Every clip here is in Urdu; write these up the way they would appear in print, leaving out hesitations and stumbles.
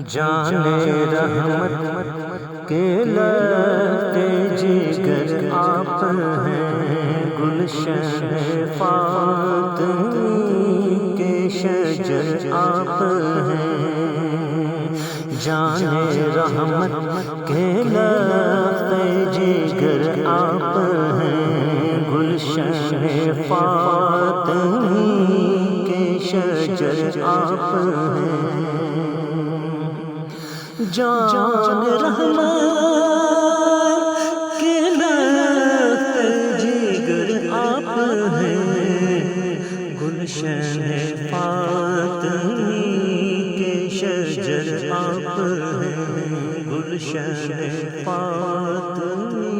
جانے رحمت کے لگتے جگر آپ ہیں، گلشن فاطمی کے شجر آپ ہیں۔ جانے رحمت کے لگتے جگر آپ ہیں، گلشن فاطمی کے شجر آپ ہیں۔ جان رحمت کے لگتے جگر آپ ہیں، گلشن فاطمی کے شجر آپ ہیں، گلشن فاطمی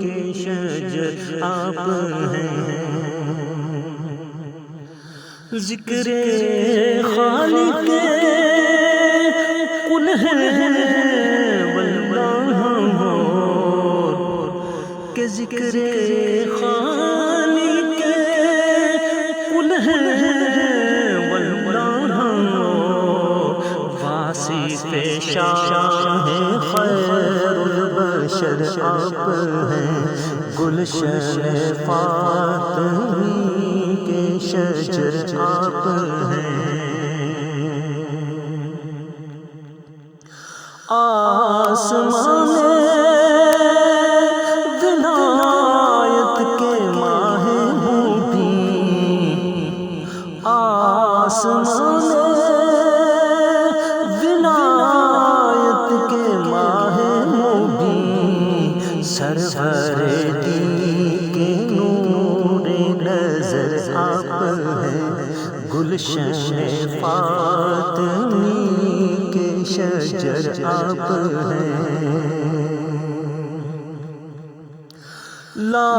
کے شجر آپ ہیں۔ ذکر خالق کل ہے واللہ کہ ذکر خالق کل ہے واللہ واصف شاہ خیر البشر آپ ہیں، گلشن فاطمی کے شجر آپ ہیں۔ آسمان ولایت کے ماہ مبین، آسمان ولایت کے ماہ مبین، سرور دی کے نور نظر آپ ہیں، گلشن فاطمی کے شجر آپ ہیں۔ لا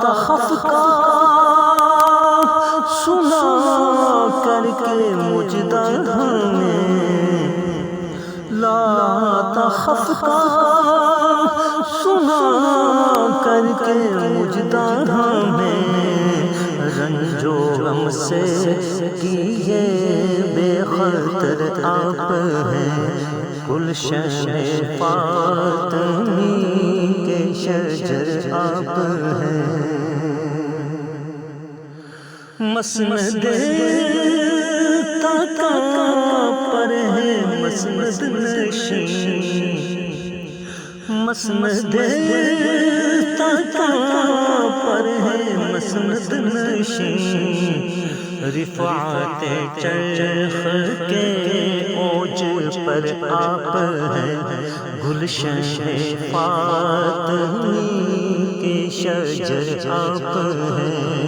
تخف کا سنا کر کے مجدہ ہمیں، لا تخف کا سنا کر کے مجدہ ہمیں، رنج و غم سے کیے بے خطر آپ ہیں، گلشن فاطمی کے شجر آپ ہیں۔ مسند تقا پر ہے مسند نشین، مسند تقا پر ہے مسند نشین، رفعت چرخ کے اوج پر آپ ہیں، گلشن فاطمی کے شجر آپ ہیں۔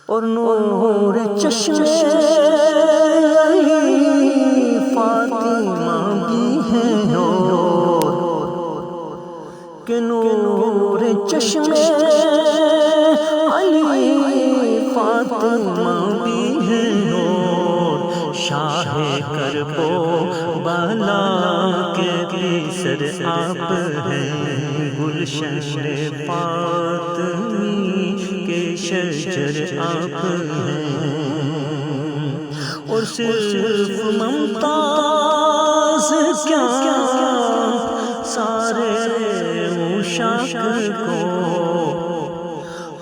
اور نور چشمے فاطمہ بھی ہے نور، کہ نور چشمے علی فاطمہ بھی ہے نور، شاہ کربو بالا کے قیصر آپ ہیں، گلشن فاطمی کے شجر آپ ہیں۔ اور صرف ممتاز کیا سارے عشاق کو،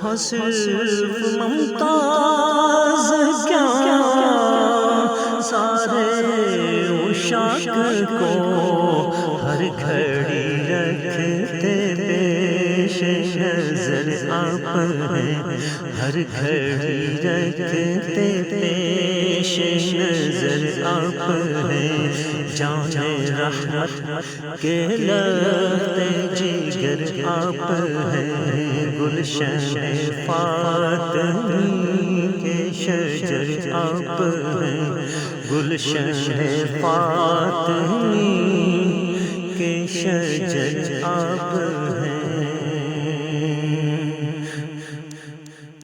ہاں صرف ممتاز کیا سارے عشاق کو، ہر گھڑی رکھتے پیش نظر آپ ہیں، ہر گھڑی رکھتے پیش نظر آپ ہیں۔ جان رحمت کے لگتے جگر آپ ہیں، گلشن فاطمی کے شجر آپ ہیں، گلشن فاطمی کے شجر آپ ہیں۔